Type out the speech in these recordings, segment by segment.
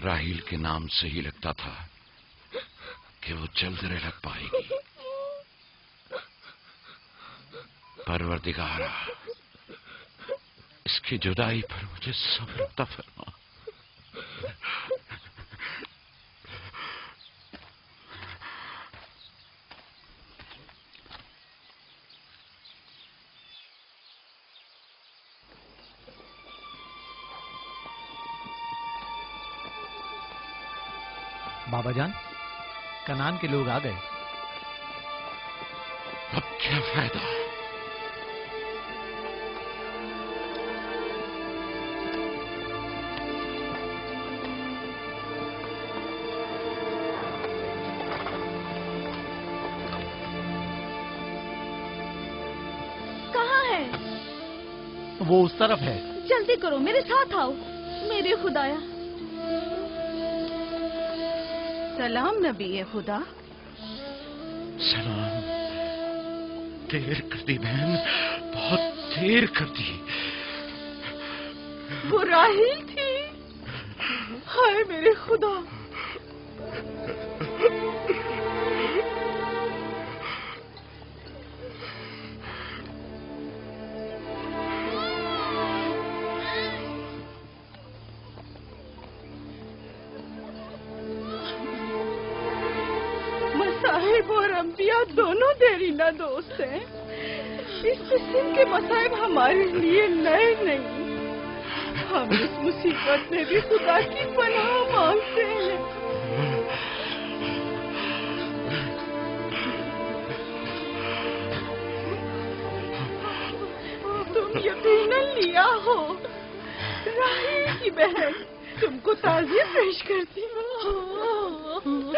راہیل کے نام سے ہی لگتا تھا کہ وہ جلد رہ پائے گی۔ پروردگارا، اس کی جدائی پر مجھے صبر عطا فرما۔ بابا جان، کنان کے لوگ آ گئے۔ اب کیا فائدہ؟ کہاں ہے؟ وہ اس طرف ہے۔ جلدی کرو، میرے ساتھ آؤ۔ میرے خدایا۔ سلام نبی خدا۔ سلام۔ دیر کر دی بہن، بہت دیر کر دی۔ وہ راہیل تھی؟ ہائے میرے خدا! مصائب اور انبیاء دونوں دیرینہ دوست ہیں۔ اس قسم کے مصائب ہمارے لیے نئے نہیں۔ ہم اس مصیبت میں بھی خدا کی پناہ مانگتے ہیں۔ تم یقیناً لیا ہو، راہیل کی بہن تم کو تعزیت پیش کرتی ہوں۔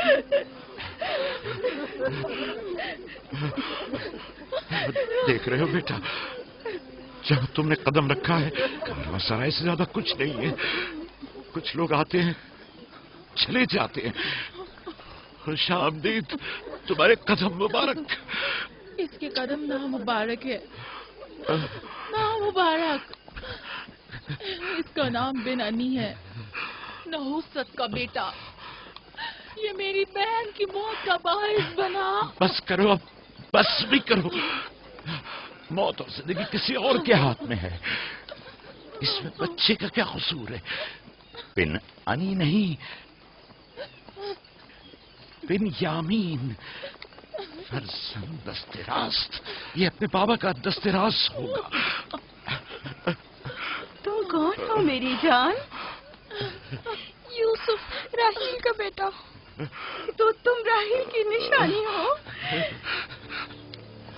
دیکھ رہے ہو بیٹا، جہاں تم نے قدم رکھا ہے کارواں سرائے سے زیادہ کچھ نہیں ہے۔ کچھ لوگ آتے ہیں، چلے جاتے ہیں۔ خوش آمدید، تمہارے قدم مبارک۔ اس کے قدم نامبارک ہے، نامبارک۔ اس کا نام بن انی ہے، نحوست کا بیٹا۔ یہ میری بہن کی موت کا باعث بنا۔ بس کرو اب، بس بھی کرو۔ موت اور زندگی کسی اور کے ہاتھ میں ہے۔ اس میں بچے کا کیا قصور ہے؟ بن انی نہیں، بن یامین، فرزند دست راست۔ یہ اپنے بابا کا دست راست ہوگا۔ تم کون ہو میری جان؟ یوسف، راہیل کا بیٹا۔ تو تم راہیل کی نشانی ہو۔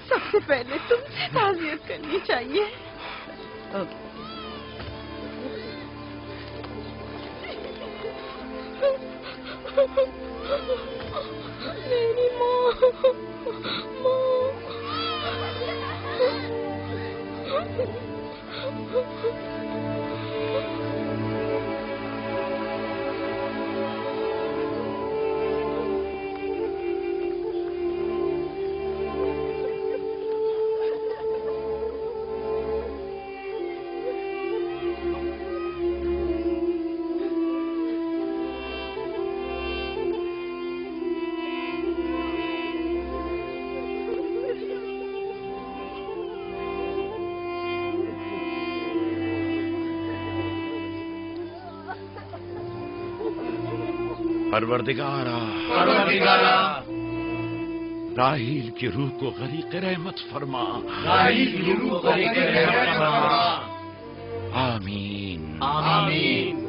سب سے پہلے تم سے تعزیت کرنی چاہیے۔ میری ماں، پروردگارا، راہیل کی روح کو غریق رحمت فرما۔ آمین آمین۔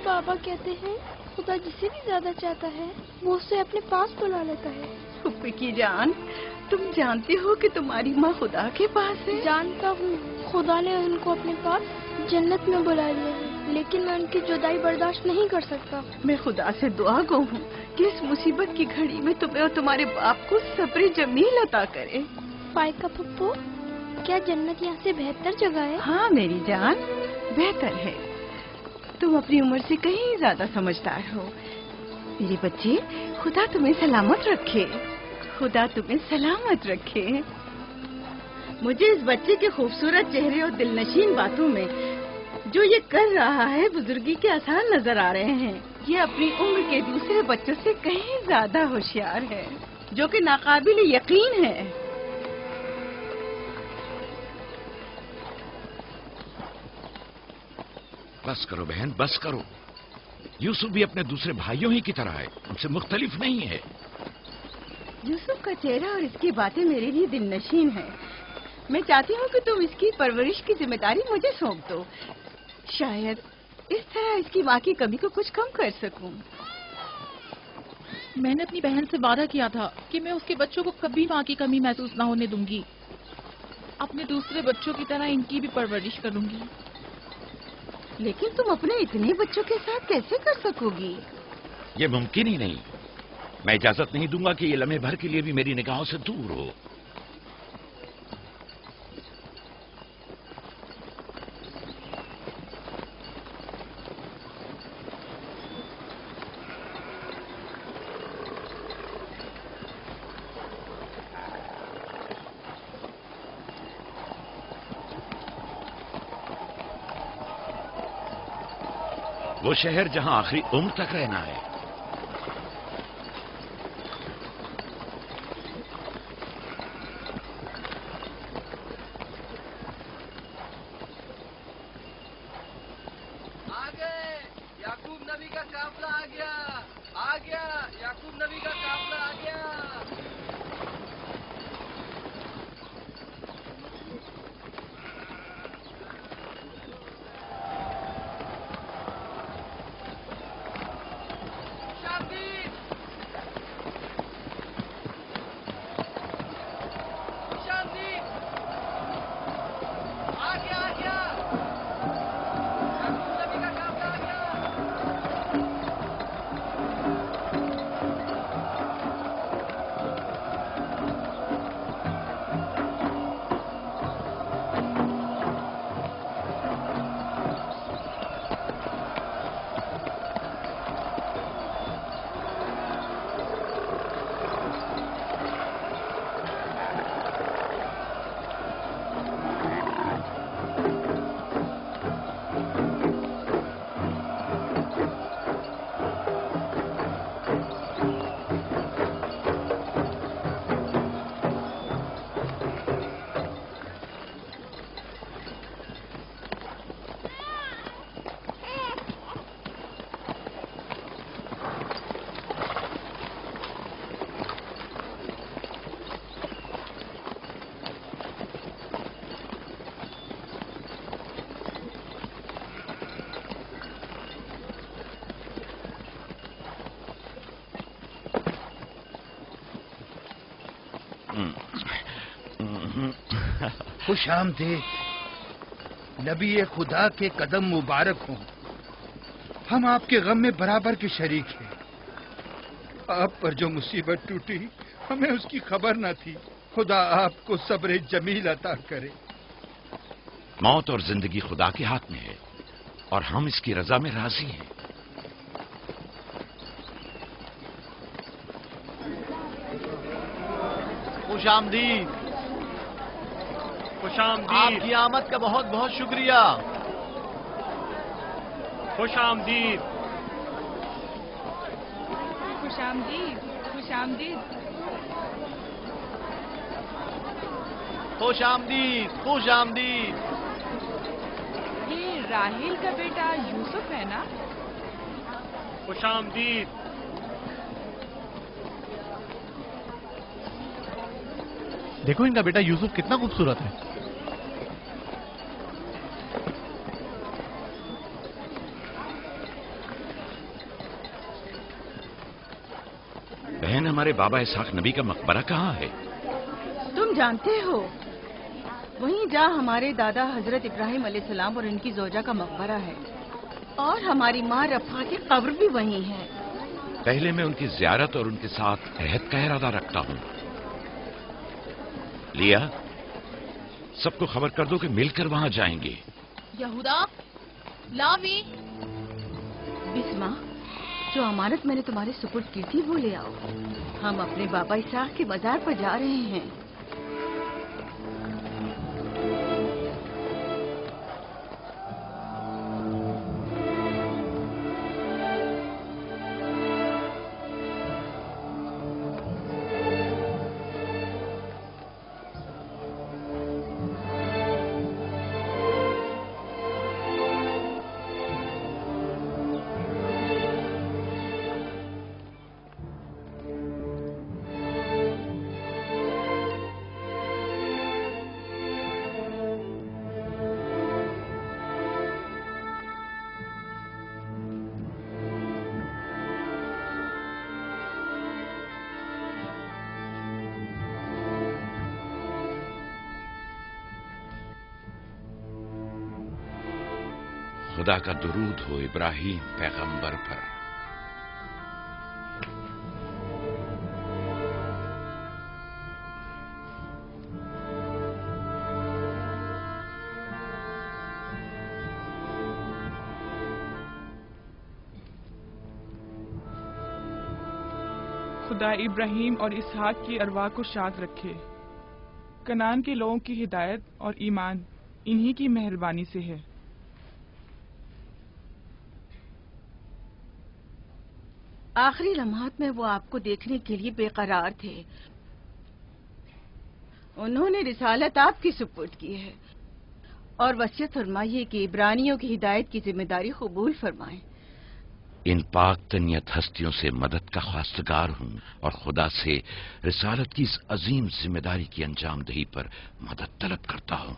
بابا کہتے ہیں خدا جسے بھی زیادہ چاہتا ہے وہ اسے اپنے پاس بلا لیتا ہے۔ پھپھی کی جان، تم جانتی ہو کہ تمہاری ماں خدا کے پاس ہے؟ جانتا ہوں، خدا نے ان کو اپنے پاس جنت میں بلا لیا ہے، لیکن میں ان کی جدائی برداشت نہیں کر سکتا۔ میں خدا سے دعا گو ہوں کہ اس مصیبت کی گھڑی میں تمہیں اور تمہارے باپ کو صبر جمیل عطا کرے۔ فائقہ پھپھو، کیا جنت یہاں سے بہتر جگہ ہے؟ ہاں میری جان، بہتر ہے۔ تم اپنی عمر سے کہیں زیادہ سمجھدار ہو میری بچی۔ خدا تمہیں سلامت رکھے، خدا تمہیں سلامت رکھے۔ مجھے اس بچے کے خوبصورت چہرے اور دل نشین باتوں میں جو یہ کر رہا ہے بزرگی کے آثار نظر آ رہے ہیں۔ یہ اپنی عمر کے دوسرے بچوں سے کہیں زیادہ ہوشیار ہے، جو کہ ناقابل یقین ہے۔ بس کرو بہن، بس کرو۔ یوسف بھی اپنے دوسرے بھائیوں ہی کی طرح ہے، ان سے مختلف نہیں ہے۔ یوسف کا چہرہ اور اس کی باتیں میرے لیے دل نشین ہیں۔ میں چاہتی ہوں کہ تم اس کی پرورش کی ذمہ داری مجھے سونپ دو، شاید اس طرح اس کی ماں کی کمی کو کچھ کم کر سکوں۔ میں نے اپنی بہن سے وعدہ کیا تھا کہ میں اس کے بچوں کو کبھی ماں کی کمی محسوس نہ ہونے دوں گی۔ اپنے دوسرے بچوں کی طرح ان کی بھی پرورش کروں گی۔ لیکن تم اپنے اتنے بچوں کے ساتھ کیسے کر سکو گی؟ یہ ممکن ہی نہیں۔ میں اجازت نہیں دوں گا کہ یہ لمحے بھر کے لیے بھی میری نگاہوں سے دور ہو۔ وہ شہر جہاں آخری عمر تک رہنا ہے۔ یعقوب نبی کا قافلہ آ گیا، یعقوب نبی کا قافلہ آ گیا۔ خوش آمدید، نبی خدا کے قدم مبارک ہوں۔ ہم آپ کے غم میں برابر کے شریک ہیں۔ آپ پر جو مصیبت ٹوٹی ہمیں اس کی خبر نہ تھی۔ خدا آپ کو صبر جمیل عطا کرے۔ موت اور زندگی خدا کے ہاتھ میں ہے اور ہم اس کی رضا میں راضی ہیں۔ خوش آمدید، خوش آمدید، آپ کی آمد کا بہت بہت شکریہ۔ خوش آمدید، خوش آمدید، خوش آمدید۔ خوش آمدید، خوش آمدید۔ یہ راہیل کا بیٹا یوسف ہے نا؟ خوش آمدید۔ دیکھو ان کا بیٹا یوسف کتنا خوبصورت ہے۔ بہن، ہمارے بابا اسحاق نبی کا مقبرہ کہاں ہے؟ जानते हो, वहीं जहाँ हमारे दादा हजरत इब्राहिम अलैहिस्सलाम और इनकी जोजा का मकबरा है, और हमारी माँ रफ़ा की कब्र भी वहीं है। पहले मैं उनकी ज़ियारत और उनके साथ रहत का इरादा रखता हूँ। लिया, सबको खबर कर दो कि मिलकर वहां जाएंगे। यहूदा, लावी, बिस्मा, जो अमानत मैंने तुम्हारे सुपुर्द की थी वो ले आओ। हम अपने बाबा इसहाक के मजार पर जा रहे हैं। खुदा का दुरूद हो इब्राहिम पैगंबर पर। खुदा इब्राहिम और इसहाक की अरवाह को शाद रखे। कनान के लोगों की हिदायत और ईमान इन्हीं की मेहरबानी से है। आखिरी लम्हात में वो आपको देखने के लिए बेकरार थे। उन्होंने रिसालत आपकी सुपुर्द की है और वसीयत फरमाई है कि इब्रानियों की हिदायत की जिम्मेदारी कबूल फरमाएं। इन पाक तनियत हस्तियों से मदद का ख्वास्तगार हूँ और खुदा से रिसालत की इस अजीम जिम्मेदारी की अंजाम दही पर मदद तलब करता हूँ।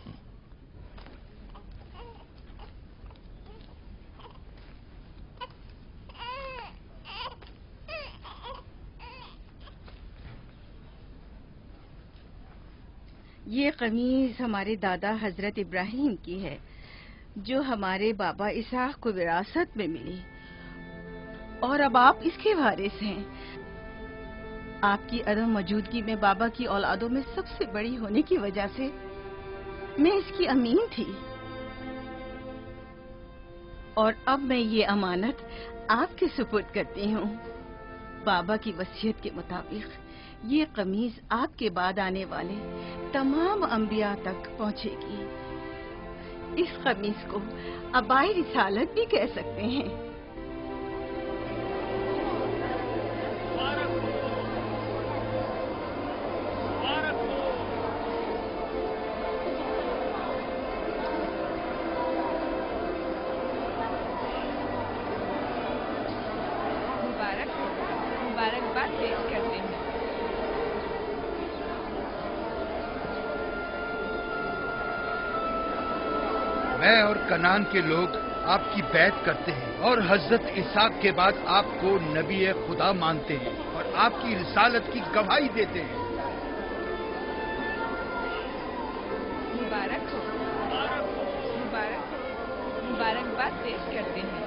ये कमीज हमारे दादा हजरत इब्राहिम की है, जो हमारे बाबा इसहाक को विरासत में मिली, और अब आप इसके वारिस हैं। आपकी अदम मौजूदगी में बाबा की औलादों में सबसे बड़ी होने की वजह से मैं इसकी अमीन थी, और अब मैं ये अमानत आपके सुपुर्द करती हूँ। बाबा की वसीयत के मुताबिक ये कमीज आपके बाद आने वाले तमाम अंबिया तक पहुँचेगी। इस कमीज को अबाई रिसालत भी कह सकते हैं। मुबारकबाद पेश करते हैं। मैं और कनान के लोग आपकी बैत करते हैं और हजरत इसहाक के बाद आपको नबी खुदा मानते हैं और आपकी रिसालत की गवाही देते हैं। मुबारक हो, मुबारकबाद पेश करते हैं।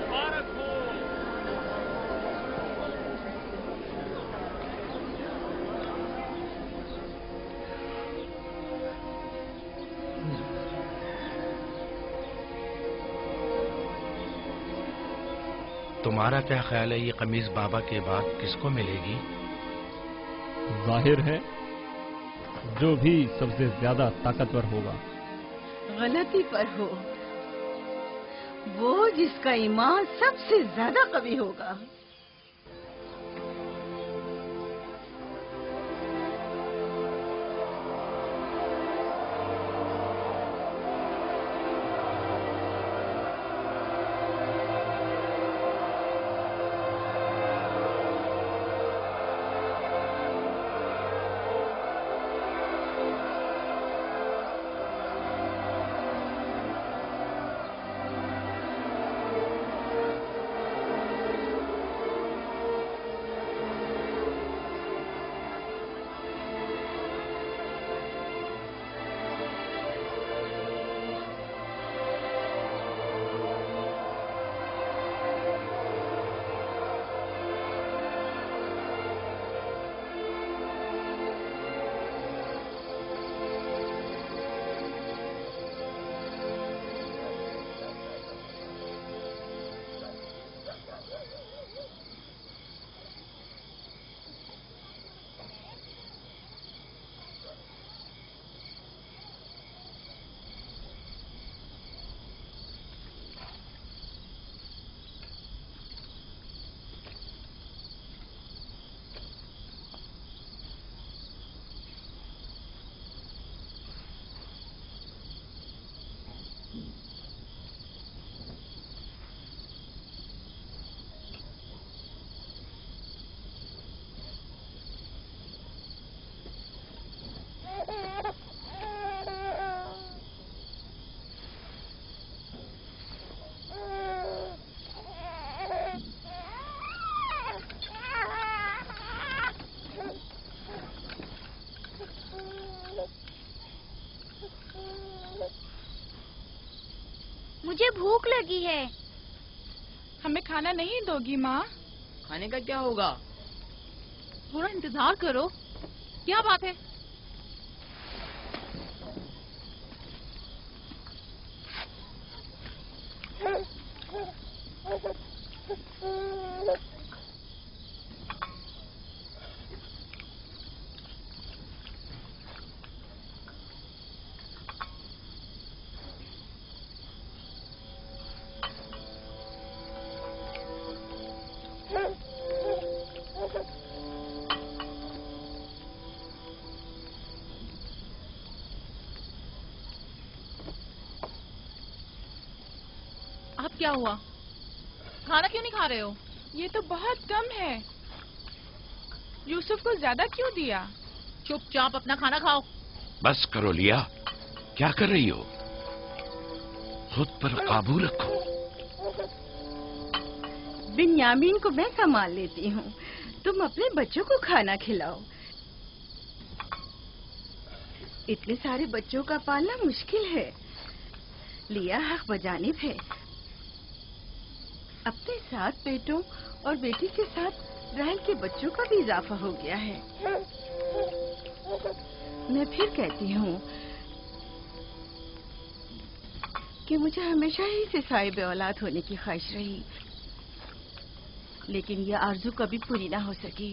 तुम्हारा क्या ख्याल है, ये कमीज बाबा के बाद किसको मिलेगी? जाहिर है जो भी सबसे ज्यादा ताकतवर होगा। गलती पर हो, वो जिसका ईमान सबसे ज्यादा कवी होगा। मुझे भूख लगी है। हमें खाना नहीं दोगी माँ? खाने का क्या होगा? थोड़ा इंतजार करो। क्या बात है? अब क्या हुआ? खाना क्यों नहीं खा रहे हो? ये तो बहुत कम है। यूसुफ को ज्यादा क्यों दिया? चुपचाप अपना खाना खाओ। बस करो लिया, क्या कर रही हो? खुद पर काबू रखो। बिन्यामीन को मैं संभाल लेती हूँ, तुम अपने बच्चों को खाना खिलाओ। इतने सारे बच्चों का पालना मुश्किल है। लिया हक बजानिब है। अपने 7 बेटों और बेटी के साथ राहेल के बच्चों का भी इजाफा हो गया है। मैं फिर कहती हूँ कि मुझे हमेशा ही से साहिब औलाद होने की ख्वाहिश रही, लेकिन यह आरज़ू कभी पूरी ना हो सकी।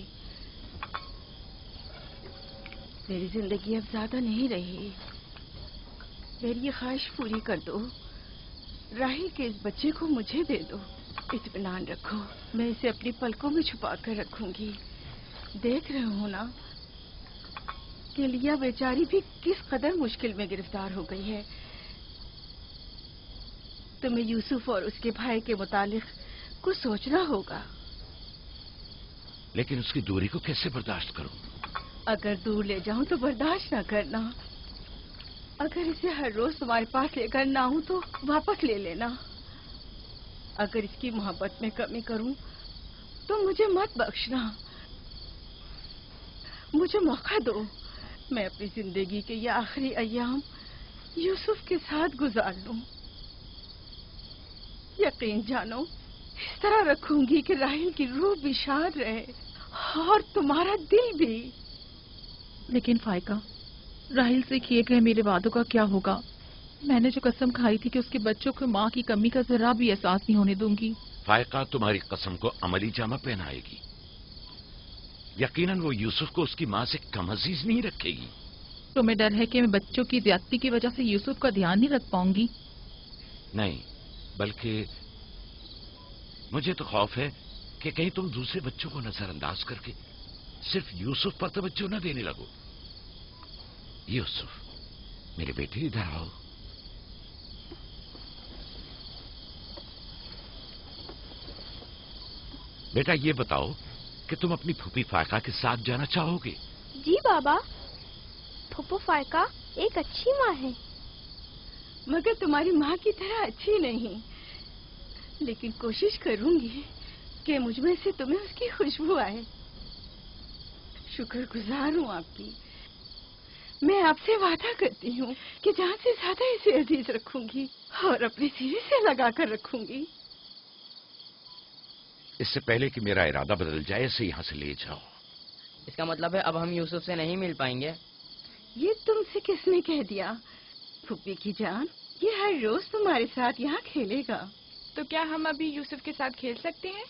मेरी जिंदगी अब ज्यादा नहीं रही। मेरी ये ख्वाहिश पूरी कर दो। राहेल के इस बच्चे को मुझे दे दो। इत्मीनान रखो, मैं इसे अपनी पलकों में छुपा कर रखूंगी। देख रहे हो ना कि लिया बेचारी भी किस कदर मुश्किल में गिरफ्तार हो गई है। तुम्हें यूसुफ और उसके भाई के मुतालिक कुछ सोचना होगा। लेकिन उसकी दूरी को कैसे बर्दाश्त करूं? अगर दूर ले जाऊं तो बर्दाश्त ना करना। अगर इसे हर रोज तुम्हारे पास लेकर ना आऊं तो वापस ले लेना। अगर इसकी मोहब्बत में कमी करूं तो मुझे मत बख्शना। मुझे मौका दो, मैं अपनी जिंदगी के ये आखिरी अय्याम यूसुफ के साथ गुजार लूं। यकीन जानो, इस तरह रखूंगी कि राहेल की रूह भी शाद रहे और तुम्हारा दिल भी। लेकिन फायका, राहिल से किए गए मेरे वादों का क्या होगा? मैंने जो कसम खाई थी कि उसके बच्चों को माँ की कमी का जरा भी एहसास नहीं होने दूंगी। फायका तुम्हारी कसम को अमली जामा पहनाएगी। यकीनन वो यूसुफ को उसकी माँ से कम अजीज नहीं रखेगी। तुम्हें डर है कि मैं बच्चों की ज्यादती की वजह से यूसुफ का ध्यान नहीं रख पाऊंगी? नहीं, बल्कि मुझे तो खौफ है कि कहीं तुम दूसरे बच्चों को नजरअंदाज करके सिर्फ यूसुफ पर तवज्जो न देने लगो। यूसुफ, मेरे बेटे इधर आओ। बेटा, ये बताओ कि तुम अपनी फूफी फायका के साथ जाना चाहोगे? जी बाबा, फूफू फायका एक अच्छी माँ है। मगर तुम्हारी माँ की तरह अच्छी नहीं, लेकिन कोशिश करूंगी कि मुझमें से तुम्हें उसकी खुशबू आए। शुक्रगुजार हूँ आपकी। मैं आपसे वादा करती हूँ कि जान से ज्यादा इसे अजीज रखूंगी और अपने सीने से लगा कर रखूंगी। इससे पहले कि मेरा इरादा बदल जाए, इसे यहाँ से ले जाओ। इसका मतलब है अब हम यूसुफ से नहीं मिल पाएंगे? ये तुमसे किसने कह दिया? फूफी की जान, ये हर रोज तुम्हारे साथ यहाँ खेलेगा। तो क्या हम अभी यूसुफ के साथ खेल सकते हैं?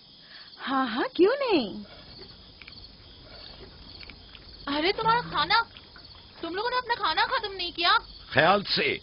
हाँ हाँ, क्यों नहीं। अरे तुम्हारा खाना, तुम लोगों ने अपना खाना खत्म नहीं किया? ख्याल से।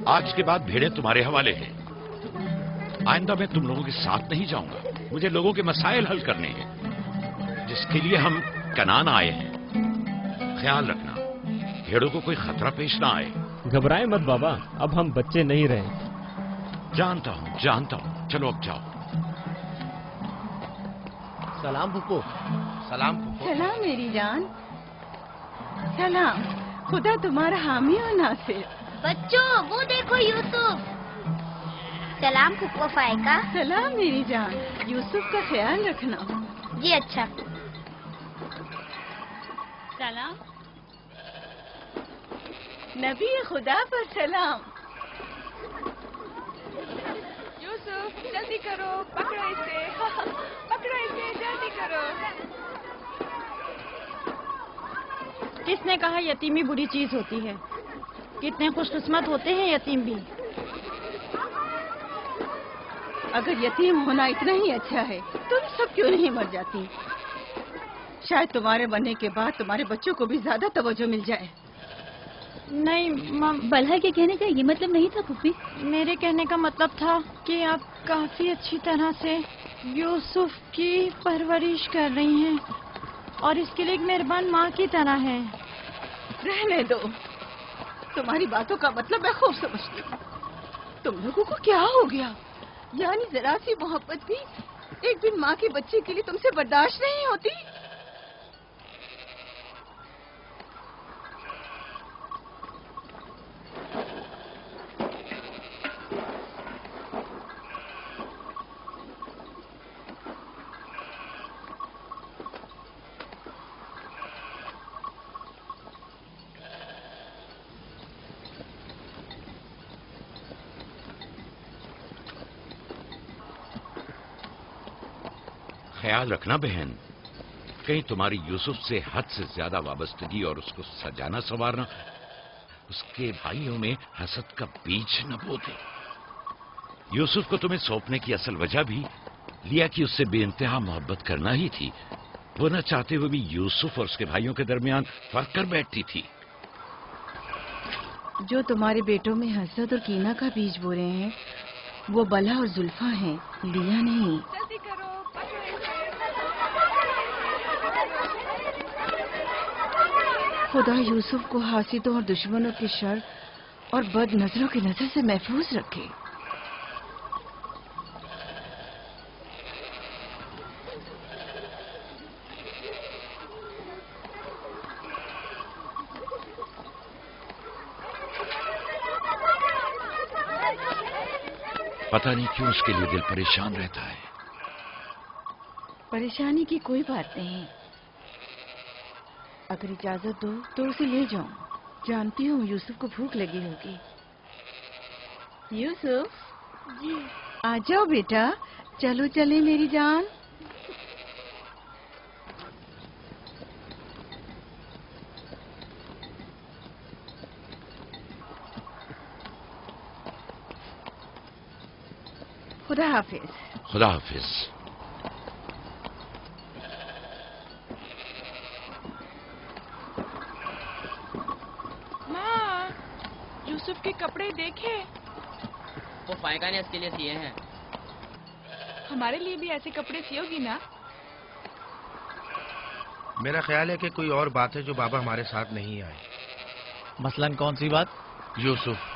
आज के बाद भेड़ें तुम्हारे हवाले हैं। आइंदा मैं तुम लोगों के साथ नहीं जाऊंगा। मुझे लोगों के मसाइल हल करने हैं, जिसके लिए हम कनान आए हैं। ख्याल रखना भेड़ों को कोई खतरा पेश ना आए। घबराए मत बाबा, अब हम बच्चे नहीं रहे। जानता हूं। चलो अब जाओ। सलाम फुप्पो। सलाम फुप्पो। सलाम मेरी जान। सलाम। खुदा तुम्हारा हामी हो नासिर। बच्चों वो देखो यूसुफ। सलाम फुप्पो फायका। सलाम मेरी जान। यूसुफ का ख्याल रखना। जी अच्छा। सलाम। नबी खुदा पर सलाम। यूसुफ जल्दी करो, पकड़ो इसे। पकड़ो इसे, जल्दी करो। किसने कहा यतीमी बुरी चीज होती है? कितने खुशकिस्मत होते हैं यतीम भी। अगर यतीम होना इतना ही अच्छा है, तुम सब क्यों नहीं मर जाती? शायद तुम्हारे बनने के बाद तुम्हारे बच्चों को भी ज्यादा तवज्जो मिल जाए। नहीं बल्हा के कहने का ये मतलब नहीं था फुप्पी। मेरे कहने का मतलब था कि आप काफी अच्छी तरह से यूसुफ की परवरिश कर रही हैं और इसके लिए एक मेहरबान माँ की तरह हैं। रहने दो, तुम्हारी बातों का मतलब मैं खूब समझती हूँ। तुम लोगों को क्या हो गया? यानी जरा सी मोहब्बत भी एक दिन माँ के बच्चे के लिए तुमसे बर्दाश्त नहीं होती? ख्याल रखना बहन, कहीं तुम्हारी यूसुफ से हद से ज्यादा वाबस्तगी और उसको सजाना संवारना उसके भाइयों में हसद का बीज न बो दे। यूसुफ को तुम्हें सौंपने की असल वजह भी लिया कि उससे बेइंतहा मोहब्बत करना ही थी। वो न चाहते हुए भी यूसुफ और उसके भाइयों के दरमियान फर्क कर बैठती थी। जो तुम्हारे बेटों में हसद और कीना का बीज बो रहे हैं, वो बला और जुल्फा हैं, लिया नहीं। जल्दी करो, पकड़ो इसे। खुदा यूसुफ को हासिदों और दुश्मनों के शर और बद नजरों की नजर से महफूज रखे। पता नहीं क्यों उसके लिए दिल परेशान रहता है। परेशानी की कोई बात नहीं। अगर इजाजत दो तो उसे ले जाऊं। जानती हूँ यूसुफ को भूख लगी होगी। यूसुफ जी। आ जाओ बेटा, चलो चले मेरी जान। खुदा हाफिज। खुदा हाफिज। माँ, यूसुफ के कपड़े देखे? वो फायका ने इसके लिए सिए हैं। हमारे लिए भी ऐसे कपड़े सियोगी ना? मेरा ख्याल है कि कोई और बात है जो बाबा हमारे साथ नहीं आए। मसलन कौन सी बात? यूसुफ।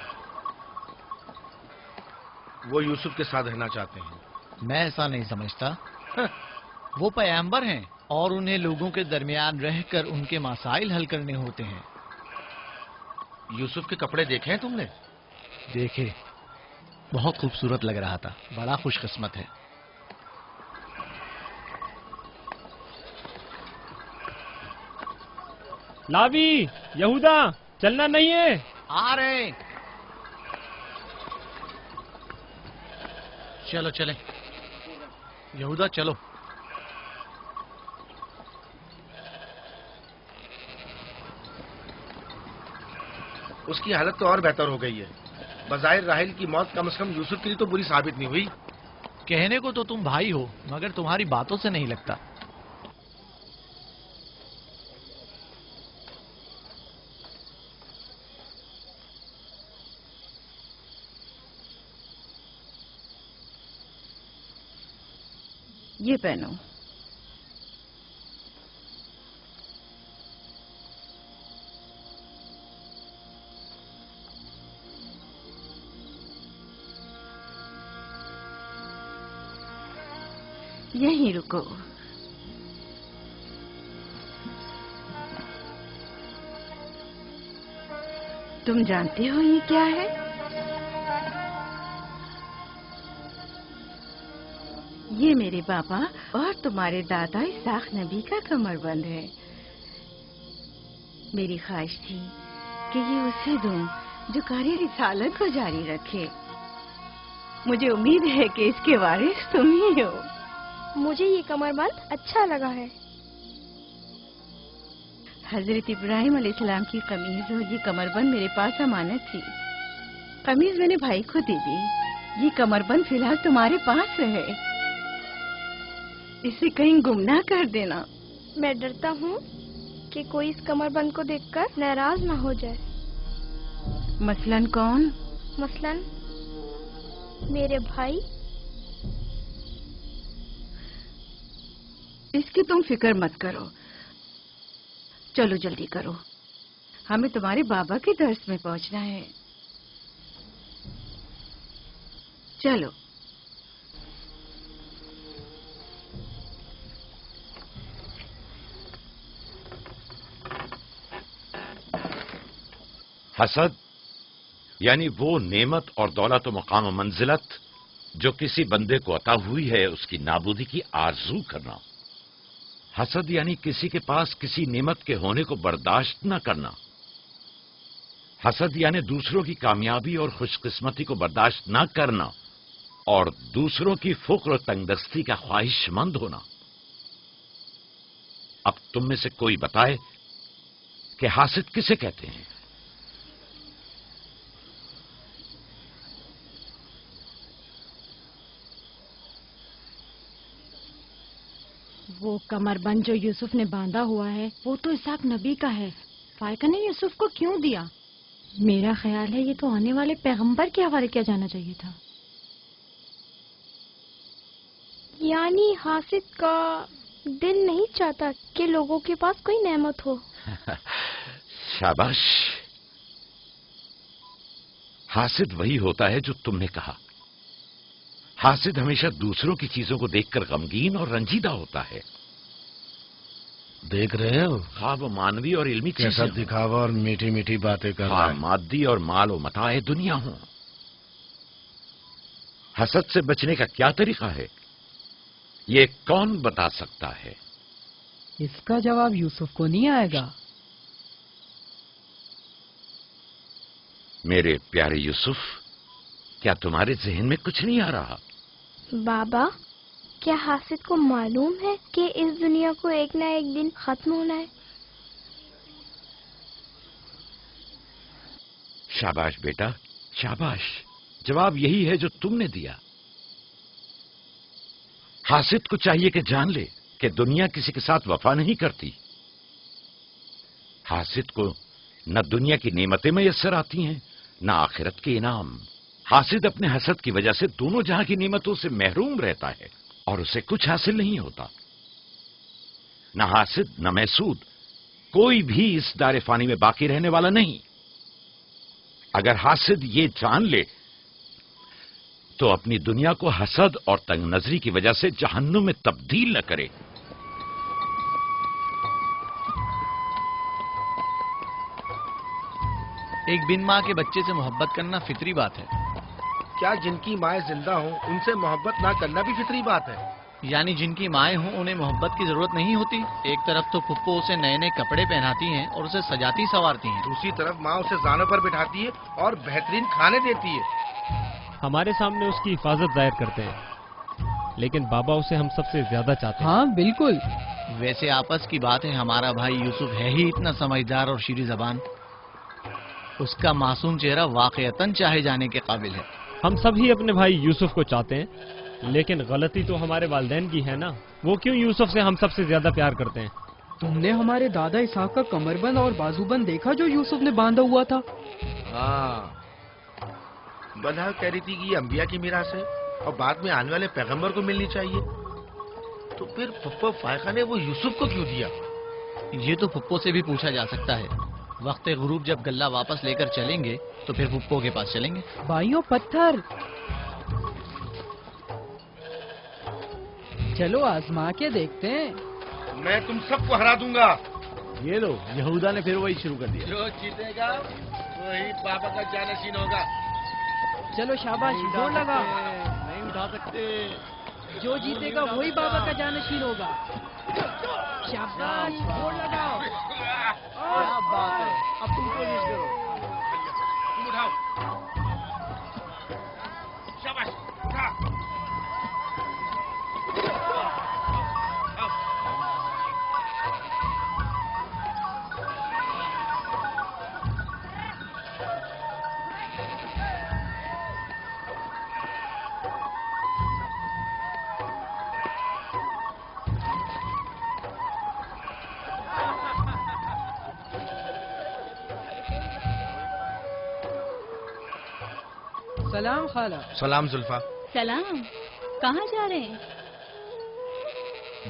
वो यूसुफ के साथ रहना चाहते हैं। मैं ऐसा नहीं समझता। वो पैगंबर हैं और उन्हें लोगों के दरमियान रहकर उनके मसाइल हल करने होते हैं। यूसुफ के कपड़े देखे हैं तुमने? देखे, बहुत खूबसूरत लग रहा था। बड़ा खुशकिस्मत है। लावी, यहूदा, चलना नहीं है। आ रहे। चलो चले। यहूदा चलो। उसकी हालत तो और बेहतर हो गई है। बज़ाहिर राहिल की मौत कम से कम यूसुफ के लिए तो बुरी साबित नहीं हुई। कहने को तो तुम भाई हो, मगर तुम्हारी बातों से नहीं लगता। یہ پہنو. یہیں رکو. تم جانتے ہو یہ کیا ہے؟ یہ میرے بابا اور تمہارے دادا اسحاق نبی کا کمر بند ہے. میری خواہش تھی کہ یہ اسے دوں جو کار رسالت کو جاری رکھے. مجھے امید ہے کہ اس کے وارث تم ہی ہو. مجھے یہ کمر بند اچھا لگا ہے. حضرت ابراہیم علیہ السلام کی قمیض اور یہ کمر بند میرے پاس امانت تھی. قمیض میں نے بھائی کو دے دی. یہ کمر بند فی الحال تمہارے پاس ہے. اسے کہیں گم نہ کر دینا. میں ڈرتا ہوں کہ کوئی اس کمر بند کو دیکھ کر ناراض نہ ہو جائے. مثلاً کون؟ مثلاً میرے بھائی. اس کی تم فکر مت کرو. چلو جلدی کرو، ہمیں تمہارے بابا کے درس میں پہنچنا ہے. چلو. حسد یعنی وہ نعمت اور دولت و مقام و منزلت جو کسی بندے کو عطا ہوئی ہے اس کی نابودی کی آرزو کرنا. حسد یعنی کسی کے پاس کسی نعمت کے ہونے کو برداشت نہ کرنا. حسد یعنی دوسروں کی کامیابی اور خوش قسمتی کو برداشت نہ کرنا اور دوسروں کی فقر و تنگدستی کا خواہش مند ہونا. اب تم میں سے کوئی بتائے کہ حاسد کسے کہتے ہیں؟ وہ کمر بند جو یوسف نے باندھا ہوا ہے وہ تو اسحاق نبی کا ہے. فائقہ نے یوسف کو کیوں دیا؟ میرا خیال ہے یہ تو آنے والے پیغمبر کے حوالے کیا جانا چاہیے تھا. یعنی حاسد کا دل نہیں چاہتا کہ لوگوں کے پاس کوئی نعمت ہو. شاباش. حاسد وہی ہوتا ہے جو تم نے کہا. حاسد ہمیشہ دوسروں کی چیزوں کو دیکھ کر غمگین اور رنجیدہ ہوتا ہے. دیکھ رہے ہو خواب و مانوی اور علمی کیسا دکھاوا اور میٹھی میٹھی باتیں کر رہا ہے. مادی اور مال و متاع دنیا ہوں. حسد سے بچنے کا کیا طریقہ ہے یہ کون بتا سکتا ہے؟ اس کا جواب یوسف کو نہیں آئے گا. میرے پیارے یوسف، کیا تمہارے ذہن میں کچھ نہیں آ رہا؟ بابا، کیا حاسد کو معلوم ہے کہ اس دنیا کو ایک نہ ایک دن ختم ہونا ہے؟ شاباش بیٹا، شاباش. جواب یہی ہے جو تم نے دیا. حاسد کو چاہیے کہ جان لے کہ دنیا کسی کے ساتھ وفا نہیں کرتی. حاسد کو نہ دنیا کی نعمتیں میسر آتی ہیں نہ آخرت کے انعام. حاسد اپنے حسد کی وجہ سے دونوں جہاں کی نعمتوں سے محروم رہتا ہے اور اسے کچھ حاصل نہیں ہوتا. نہ حاسد نہ محسود کوئی بھی اس دار فانی میں باقی رہنے والا نہیں. اگر حاسد یہ جان لے تو اپنی دنیا کو حسد اور تنگ نظری کی وجہ سے جہنم میں تبدیل نہ کرے. ایک بن ماں کے بچے سے محبت کرنا فطری بات ہے. کیا جن کی مائیں زندہ ہوں ان سے محبت نہ کرنا بھی فطری بات ہے؟ یعنی جن کی مائیں ہوں انہیں محبت کی ضرورت نہیں ہوتی. ایک طرف تو پھپھو اسے نئے نئے کپڑے پہناتی ہیں اور اسے سجاتی سنوارتی ہیں، دوسری طرف ماں اسے زانوں پر بٹھاتی ہے اور بہترین کھانے دیتی ہے. ہمارے سامنے اس کی حفاظت ظاہر کرتے ہیں لیکن بابا اسے ہم سب سے زیادہ چاہتے ہیں. ہاں بالکل. ویسے آپس کی بات ہے، ہمارا بھائی یوسف ہے ہی اتنا سمجھدار اور شیریں زبان. اس کا معصوم چہرہ واقعتاً چاہے جانے کے قابل ہے. ہم سب ہی اپنے بھائی یوسف کو چاہتے ہیں لیکن غلطی تو ہمارے والدین کی ہے نا. وہ کیوں یوسف سے ہم سب سے زیادہ پیار کرتے ہیں؟ تم نے ہمارے دادا اسحاق کا کمر بند اور بازو بند دیکھا جو یوسف نے باندھا ہوا تھا؟ ہاں، بلہا کہہ رہی تھی کہ یہ انبیاء کی میراث ہے اور بعد میں آنے والے پیغمبر کو ملنی چاہیے. तो फिर पप्पो फायका ने वो यूसुफ को क्यों दिया? ये तो पुप्पो से भी पूछा जा सकता है। वक्त गुरूब जब गल्ला वापस लेकर चलेंगे तो फिर पुप्पो के पास चलेंगे। भाइयों पत्थर, चलो आजमा के देखते हैं। मैं तुम सबको हरा दूंगा। ये लो, यहूदा ने फिर वही शुरू कर दिया। जो जीतेगा वही बाबा का जानशीन होगा। चलो शाबाश, जोर लगा। नहीं उठा सकते। जो जीतेगा वही बाबा का जानशीन होगा। शाबाश, जोर लगाओ। क्या बात है, अब तुम कोशिश करो। तुम उठाओ। शाबाश, उठा। सलाम खाला। सलाम जुल्फा। सलाम। कहाँ जा रहे हैं?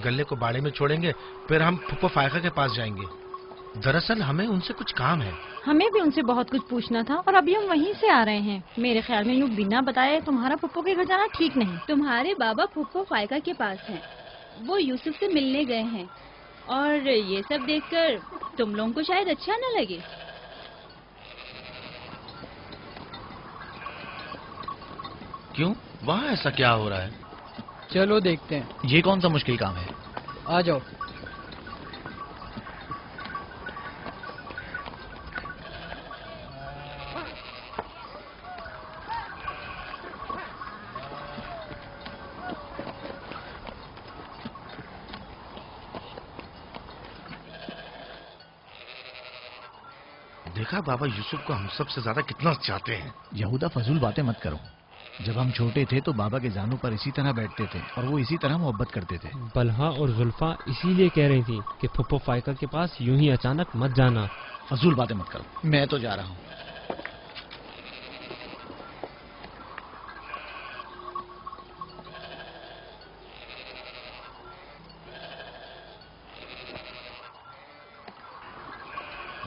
गल्ले को बाड़े में छोड़ेंगे, फिर हम फुप्पो फायका के पास जाएंगे। दरअसल हमें उनसे कुछ काम है। हमें भी उनसे बहुत कुछ पूछना था और अभी हम वहीं से आ रहे हैं। मेरे ख्याल में यूँ बिना बताए तुम्हारा पुप्पो के घर जाना ठीक नहीं। तुम्हारे बाबा फुप्पो फायका के पास हैं। वो यूसुफ से मिलने गए हैं और ये सब देखकर तुम लोगों को शायद अच्छा न लगे। क्यों? वहाँ ऐसा क्या हो रहा है? चलो देखते हैं। ये कौन सा मुश्किल काम है? आ जाओ। देखा बाबा यूसुफ को हम सबसे ज्यादा कितना चाहते हैं। यहूदा फजूल बातें मत करो। जब हम छोटे थे तो बाबा के जानू पर इसी तरह बैठते थे और वो इसी तरह मोहब्बत करते थे। बलहा और जुल्फा इसीलिए कह रही थी कि फुप्पो फायका के पास यूं ही अचानक मत जाना। फजूल बातें मत करो, मैं तो जा रहा हूँ।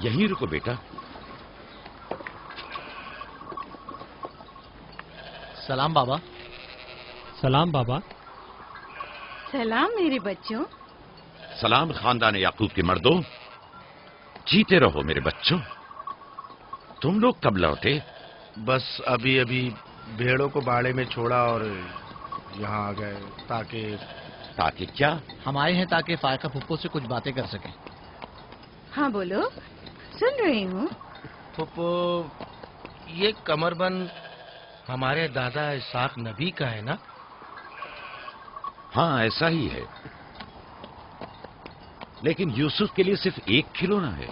यहीं रुको बेटा। सलाम बाबा। सलाम बाबा। सलाम मेरे बच्चों। सलाम खानदान याकूब के मर्दों। जीते रहो मेरे बच्चों। तुम लोग कब लौटे? बस अभी अभी भेड़ों को बाड़े में छोड़ा और यहाँ आ गए। ताकि क्या? हम आए हैं ताकि फायका फुप्पो से कुछ बातें कर सकें। हाँ बोलो, सुन रही हूँ। फुप्पो, ये कमरबंद हमारे दादा इसाक नबी का है ना? हाँ ऐसा ही है, लेकिन यूसुफ के लिए सिर्फ एक खिलौना है।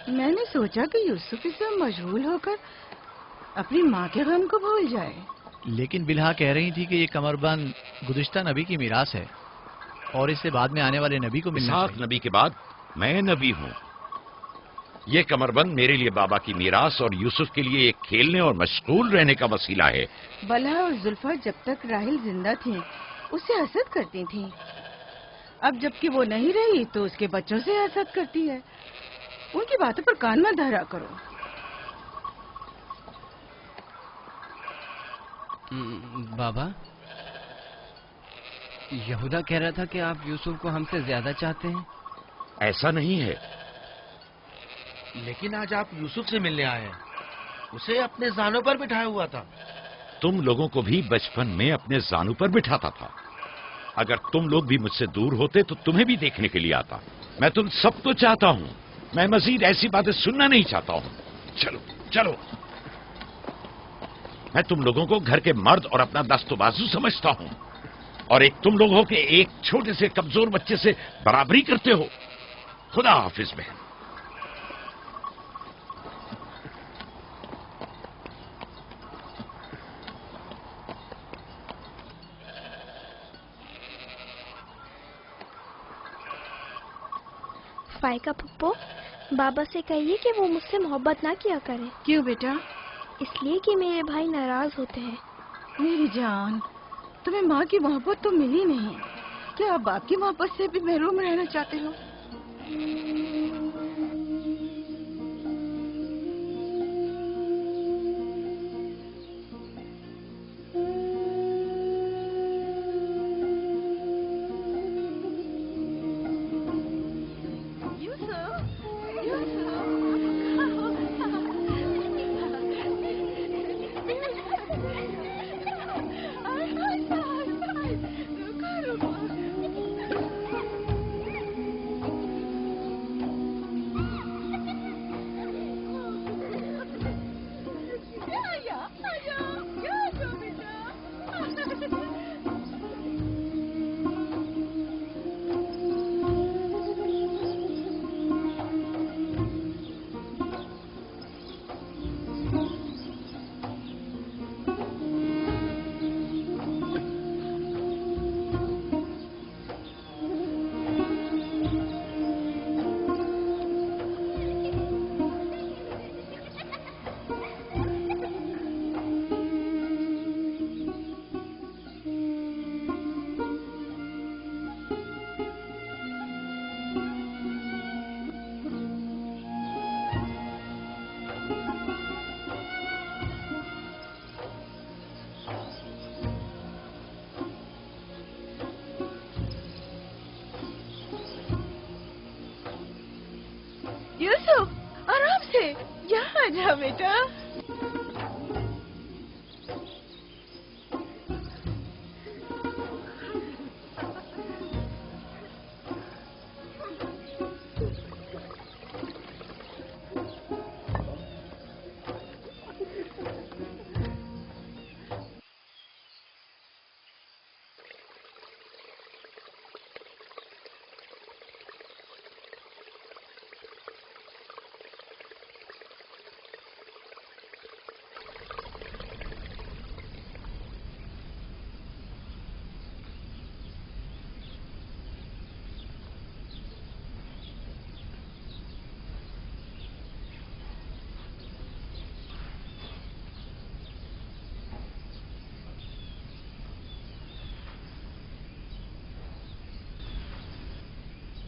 मैंने सोचा कि यूसुफ इसमें मशगूल होकर अपनी माँ के गम को भूल जाए। लेकिन बिलहा कह रही थी कि ये कमरबंद गुज़िश्ता नबी की मीरास है और इससे बाद में आने वाले नबी को मिलना चाहिए। नबी के बाद मैं नबी हूँ। ये कमरबंद मेरे लिए बाबा की मीरास और यूसुफ के लिए एक खेलने और मशगूल रहने का वसीला है। बलहा और जुल्फा जब तक राहिल जिंदा थी उससे हसद करती थी। अब जबकि वो नहीं रही तो उसके बच्चों से हसद करती है। उनकी बातों पर कान मत धरा करो। बाबा, यहूदा कह रहा था कि आप यूसुफ को हमसे ज्यादा चाहते हैं। ऐसा नहीं है। लेकिन आज आप यूसुफ से मिलने आए हैं। उसे अपने जानों पर बिठाया हुआ था। तुम लोगों को भी बचपन में अपने जानों पर बिठाता था। अगर तुम लोग भी मुझसे दूर होते तो तुम्हें भी देखने के लिए आता। मैं तुम सबको चाहता हूँ। मैं मजीद ऐसी बातें सुनना नहीं चाहता हूँ। चलो चलो। मैं तुम लोगों को घर के मर्द और अपना दस्तबाजू समझता हूँ और एक तुम लोग हो के एक छोटे से कमजोर बच्चे से बराबरी करते हो। खुदा हाफिज बहन। फायका फुप्पो, बाबा से कहिए कि वो मुझसे मोहब्बत ना किया करे। क्यों बेटा? इसलिए कि मेरे भाई नाराज होते हैं। मेरी जान, तुम्हें माँ की मोहब्बत तो मिली नहीं। क्या आप बाप की मोहब्बत से भी महरूम रहना चाहते हो? यूसुफ, आराम से, यहाँ आ जा बेटा।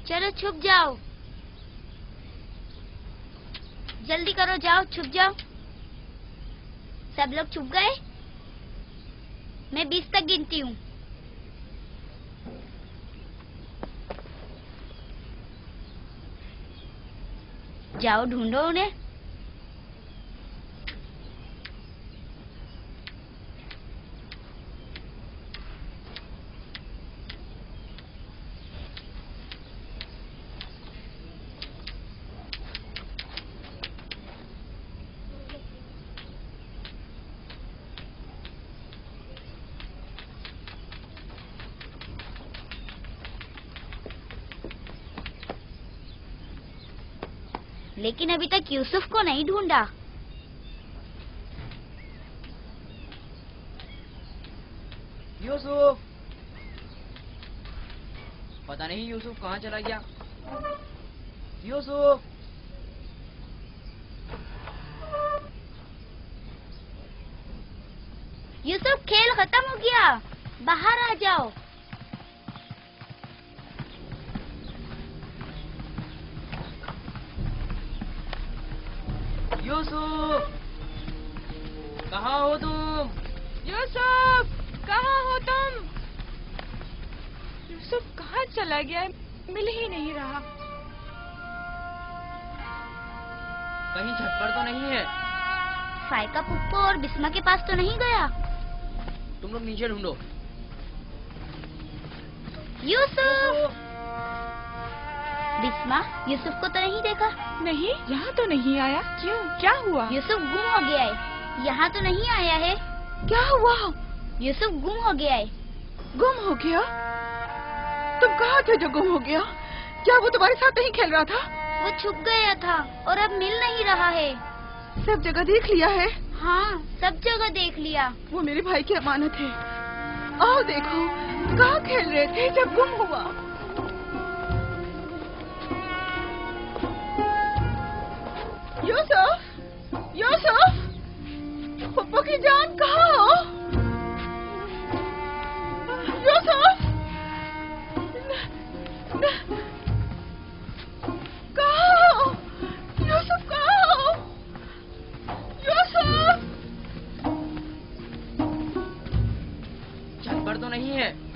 चलो छुप जाओ, जल्दी करो, जाओ छुप जाओ। सब लोग छुप गए? मैं 20 तक गिनती हूँ। जाओ ढूंढो उन्हें। लेकिन अभी तक यूसुफ को नहीं ढूंढा। यूसुफ, पता नहीं यूसुफ कहाँ चला गया। यूसुफ, यूसुफ, खेल खत्म हो गया, बाहर आ जाओ। यूसुफ, कहाँ हो तुम? यूसुफ, कहाँ हो तुम? यूसुफ कहाँ चला गया है? मिल ही नहीं रहा। कहीं छत पर तो नहीं है? फाइका पुप्पो और बिस्मा के पास तो नहीं गया? तुम लोग नीचे ढूंढो। यूसुफ! बिस्मा, यूसुफ को तो नहीं देखा? नहीं, यहाँ तो नहीं आया। क्यों, क्या हुआ? यूसुफ गुम हो गया है। यहाँ तो नहीं आया है। क्या हुआ? यूसुफ गुम हो गया है। गुम हो गया? तुम कहाँ थे जो गुम हो गया? क्या वो तुम्हारे साथ नहीं खेल रहा था? वो छुप गया था और अब मिल नहीं रहा है। सब जगह देख लिया है? हाँ, सब जगह देख लिया। वो मेरे भाई की अमानत है। आओ देखो, कहाँ खेल रहे थे जब गुम हुआ? यूसुफ, यूसुफ, पप्पू की जान कहाँ हो? यूसुफ, है